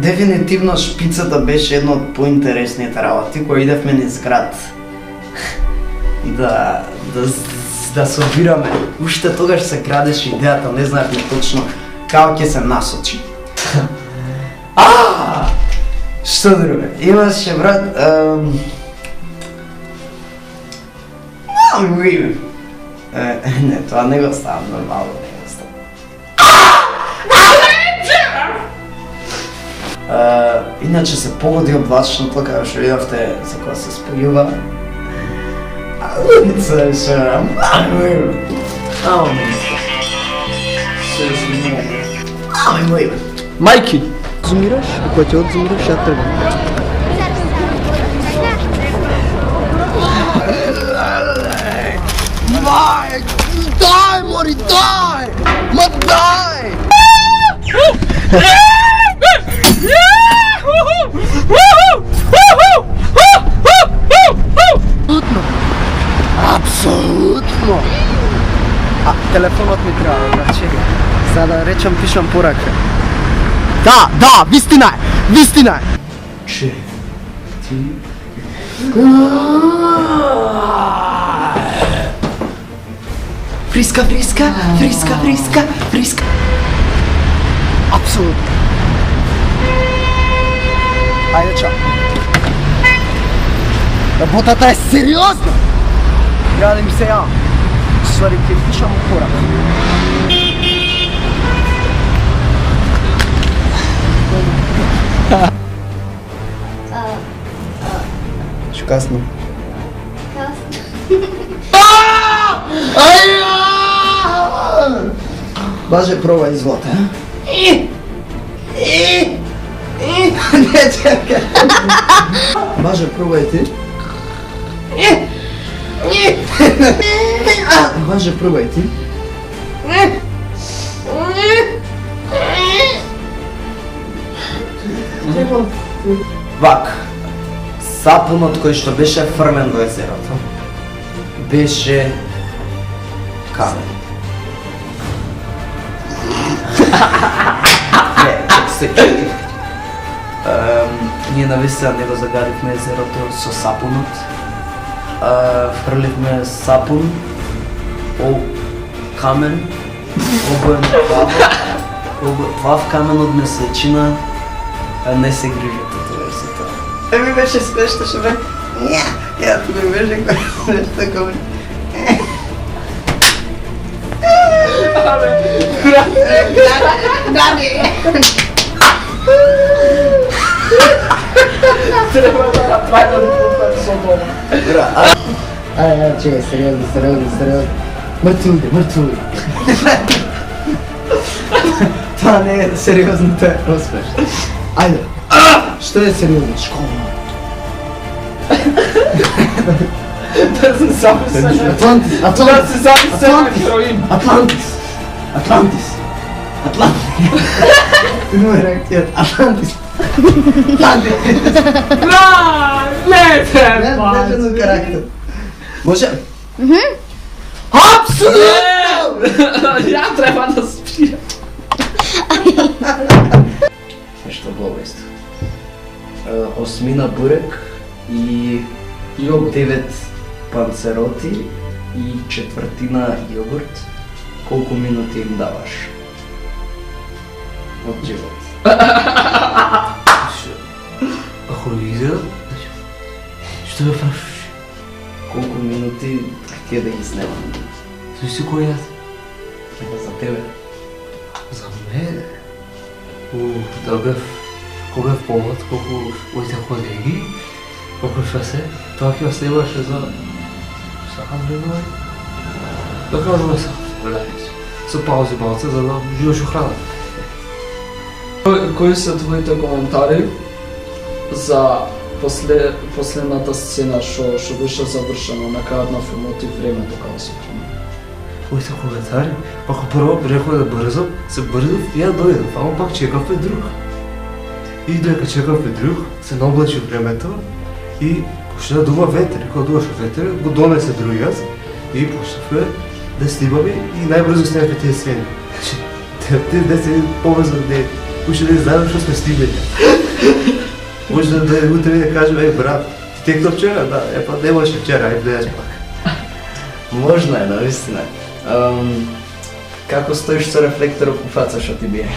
дефинитивно шпицата беше една од поинтересните работи, која идевме низ град. И да собираме. Уште тогаш се градеше идејата, не знаевме точно како ќе се насочи. Што друго? Имаше брат, не, тоа не го ставам нормално, не го ставам. Иначе се погоди облачното, као што видовте за која се спојува. Лудница беше, Майки! Зумираш, ако ти отзумираш, ја тргам. Дай, мори, дай! Ма дай! Апсолутно! Телефонот ми треба, значи, за да речам пишам порака. Да, вистина е! Вистина е! Че ти... Фриска! Апсолутно! Ајде, чао! Работата е сериозна! Трябва да ми се јавам. Ствари, ќе пишам порак. Што касно? Баже, пробај злата. Не, чекай. Баже, пробај ти. Баже, пробај ти. Вак, сапунот кој што беше фрмен во езерото беше камен. Не, се чуди. Ние навистина не го загадивме езерото со сапунот. Фрливме сапун, камен, обоен плав камен од месечина, не се грижате тоа и се тоа. Ми беше смешно што бе, ја тук ми беше нешто кој. Треба да направам со дома. Чекай, сериозно. Мртвули. Тоа не е сериозно, тоа е просмешно. Ајде. Што е сериозно? Школа. Да се записаме. Атлантис. Има реакција. Атлантис. Не Нежен карактер. Може? Апсолутно! Ја треба да спијам. Нешто болест. 8 бурек и 9 панцероти и 1/4 јогурт. Колку минути им даваш? Од живот. Ако изгледа, што ја правиш? Колку минути ќе да ги снемам? Зависи кој јас. За тебе. За мене? Да бев, кога бев помлад, колку моите колеги, колку што се, тоа ќе оставаше за сакам време. Да кажуваме сакам, со паузи малце, за да живеш храна. Кои се твоите коментари за последната сцена што беше завршена на крајот на филмот и времето кога се промени? Моите коментари, ако прво реков да брзам, се брзав и ја дојдов, ама пак чекав е друг. И дека чекав е друг, се наоблачи времето и почна да дува ветер. И кога дуваше ветер, го донесе другиот и почнавме да снимаме и најбрзо снимавме тие сцени. Значи, тие сцени повезно не Уште не знаем што сме стигнали. Може да утре да кажем, брат, ти текна вчера? Да, па не може вчера, ајде да пак. Можна е, навистина. Како стоиш со рефлекторот по фаца што ти бие?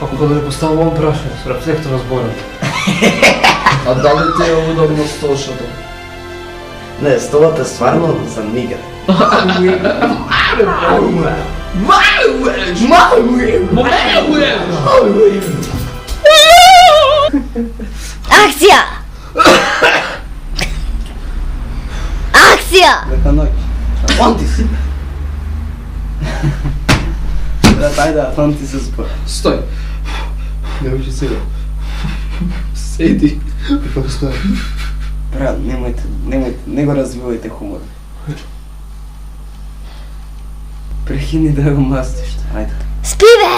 Ако да не поставувам прашање, с рефлектор разборам. А дали ти е удобно столшото? Не, столот е стварно за никаде. Акција! Акција! Лека ноќ. Фанти си. Брат, ајде, фанти се спа. Стој. Не вижи сега. Седи. Како стоја? Брат, немојте, не го развивајте хумор. Прехини да го мастиш, ајде. Спи бе!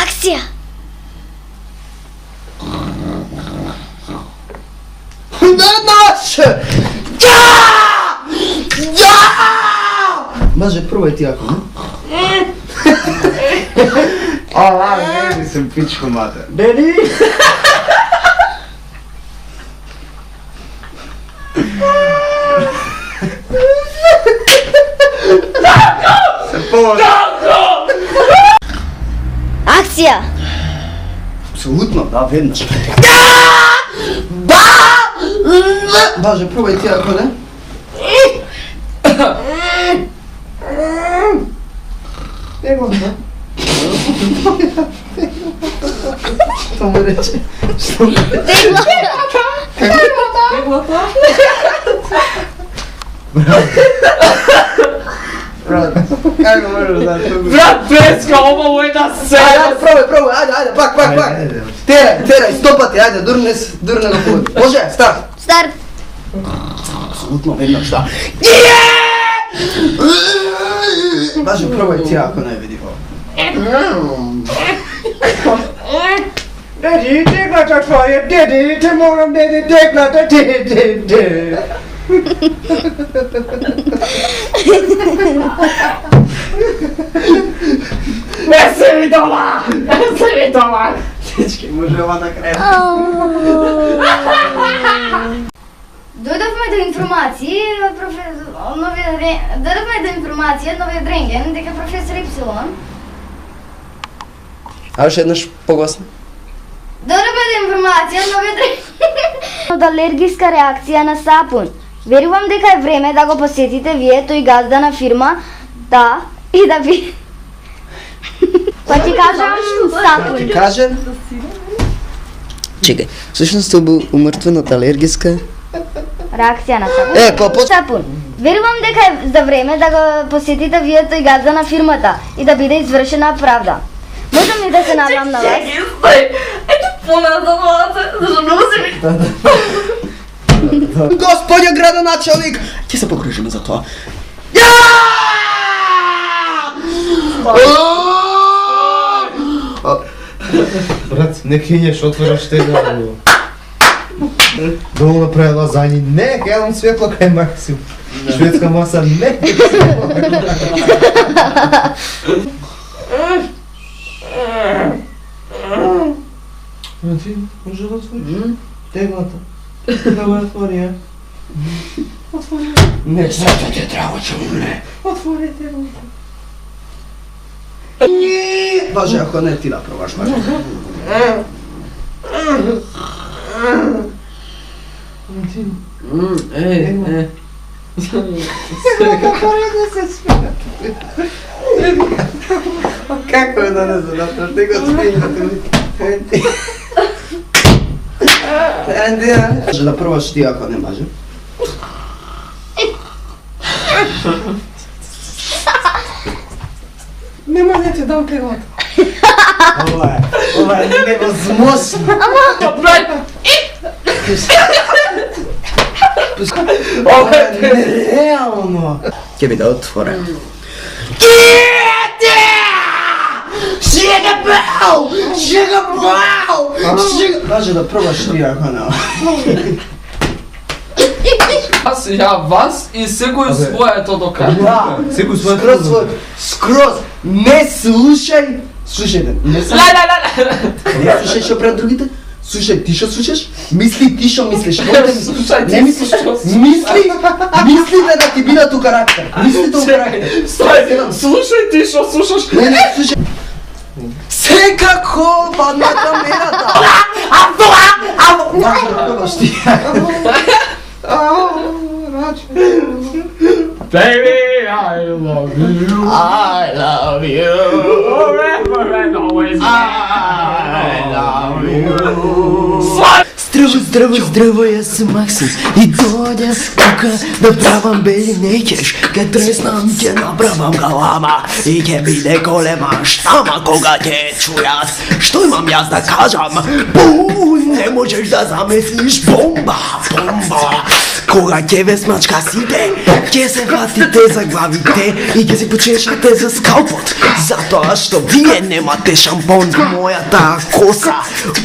Акција! Веднаш! Да! Да! Може, пробај ти ако, не? Не ми се пичко мате. Деди! Акција! Апсолутно, да, веднаш. Боже, пробај ти ако, не? Его, да? Што му рече? Што му рече? Брат, како можеш да тук? Брат, преска, ова е да се! Ајде, пробај, ајде, пак. Терај, стопати, ајде, дурне го поводи. Може, старт. Старт! Апсолутно веднаш, да. Боже, пробај ти ако не види ovo. Деди, теглата твоја, деди, те морам, деди, теглата, деди. Не се ми дома! Не се ми дома! Дечки, може ова на крај. Дојдовме до информации, новиот рентген, дека професор Ипсилон А уште еднаш погласно. дојдовме до информација, новиот рентген од алергиска реакција на сапун. Верувам дека е време да го посетите вие тој газда на фирма, да, и да ви... Па ти кажам сапун. Ти кажем? Чекај, всушност тоа бил умртвен од алергиска. Реакција на сапун. Па Сапун. Верувам дека е за време да го посетите вие тој газда на фирмата и да биде извршена правда. Можам ли да се навам на вас? Господја градоначалник, ќе се погрижиме за тоа. Брат, не кинеш, отвораш тега. Долу направи лазањи, не, гледам светло кај Максим. Шведска маса, не. Ти, може да отвориш? Теглата. Да го отвори, а? Отвори. Не, сето ти треба, че умре. Отвори теглата. Боже, ако не ти направаш, боже. Како е да не задаташ, ти го спинjate. Може да пробаш ти ако не може. Нема да ти дам теглата. Ова е невозможно. Ова е нереално. Ќе биде отворено. Може да пробаш ти ако не. Аз ја вас и секој своето докажа. Да, Секој своето. скроз своето. Скроз. Не слушај. Слушајте, не слушај. Не слушај што пред другите. Слушај, ти што слушаш? Мисли ти што мислиш. Слушај, Не ти мислиш. што Мислите да ти бидат у карактер. Мислите у карактер. Стој, слушај ти што слушаш. Не, слушај. Секако падна камерата. Baby, I love you. I love you. Forever and always. I love you. Здраво, здраво, здраво, јас сум Максим и дојде тука да правам бели неќеш. Ке треснам, ќе направам галама и ќе биде голема штама кога ќе чујат. Што имам јас да кажам? Бу, не можеш да замислиш бомба, бомба. Кога ќе ве смачка сите, ќе се ватите за главите и ќе се почешате за скалпот. Затоа што вие немате шампон, мојата коса,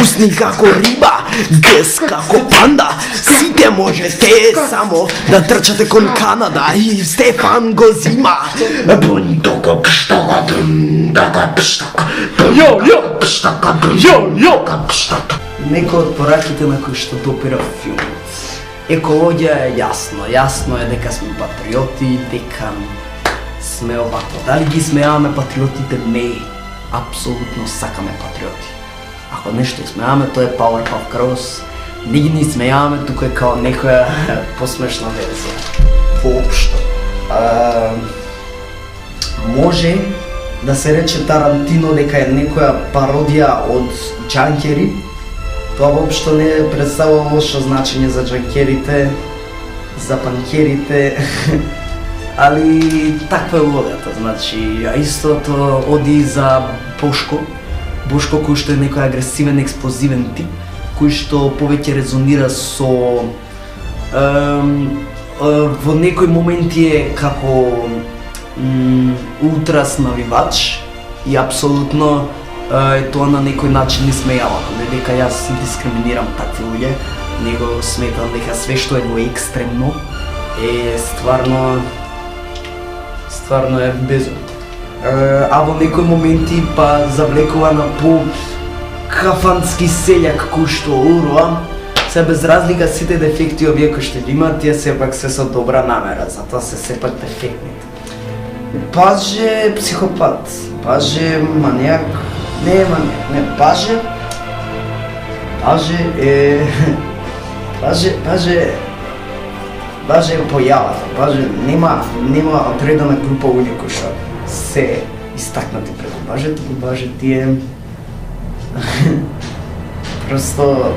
усни како риба, гес како панда. Сите можете само да трчате кон Канада и Стефан го зима. Бундоко пштока, бундоко пштока, бундоко пштока, бундоко пштока. Некои од пораките на кои што допира филмот. Екологија е јасно е дека сме патриоти, дека сме овакво. Дали ги смејаваме патриотите? Не, апсолутно сакаме патриоти. Ако нешто смејаваме, тоа е Powerpuff Girls. Не ги ни смејаваме, тука е као некоја посмешна верзија. Воопшто. Може да се рече Тарантино дека е некоја пародија од джанкери. Тоа воопшто не представува лошо значење за джанкерите, за панкерите, али таква е улогата, значи, а истото оди за Бошко. Бошко кој што е некој агресивен, експлозивен тип, кој што повеќе резонира со во некои моменти е како ултрас навивач и апсолутно тоа на некој начин не смејавам, не дека јас дискриминирам такви луѓе, него сметам дека све што е во екстремно е стварно е безумно. А во некои моменти па завлекува на по кафански селјак кој што урва, се без разлика сите дефекти овие кои што ги имаат, тие сепак се со добра намера, затоа се сепак дефектните. Баже психопат, баже манијак, не е манијак, не, баже е баже е појавата, баже нема одредена група луѓе кои што се истакнати преку бажето, баже тие просто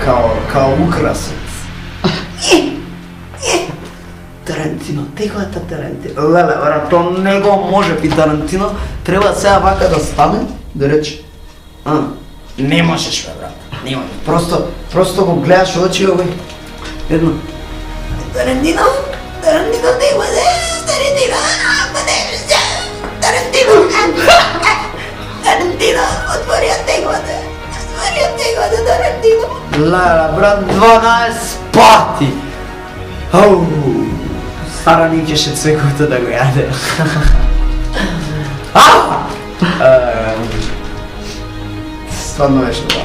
као украсот. Тарантино, теглата Тарантино. Леле, бра, то него може би Тарантино, треба сега вака да стане, да рече, не можеш бе, брат, не можеш. Просто го гледаш очи овој, едно, Тарантино, не може, Тарантино, отвори ја теглата, Тарантино. Леле, брат, 12 пати. Ау, Сара ни кеше цвековто да го јаде. Стварно беше да.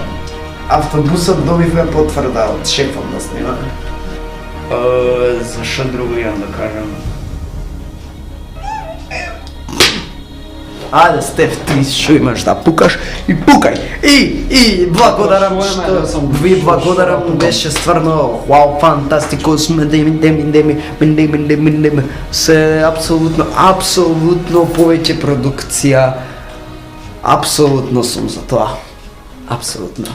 Автобусот добивме потврда од шефот да снима. За што друго имам да кажам? Ајде Стеф, ти што имаш да пукаш и пукај! И благодарам што ви благодарам, беше стварно вау, фантастико, се апсолутно повеќе продукција. Апсолутно сум за тоа. Апсолутно.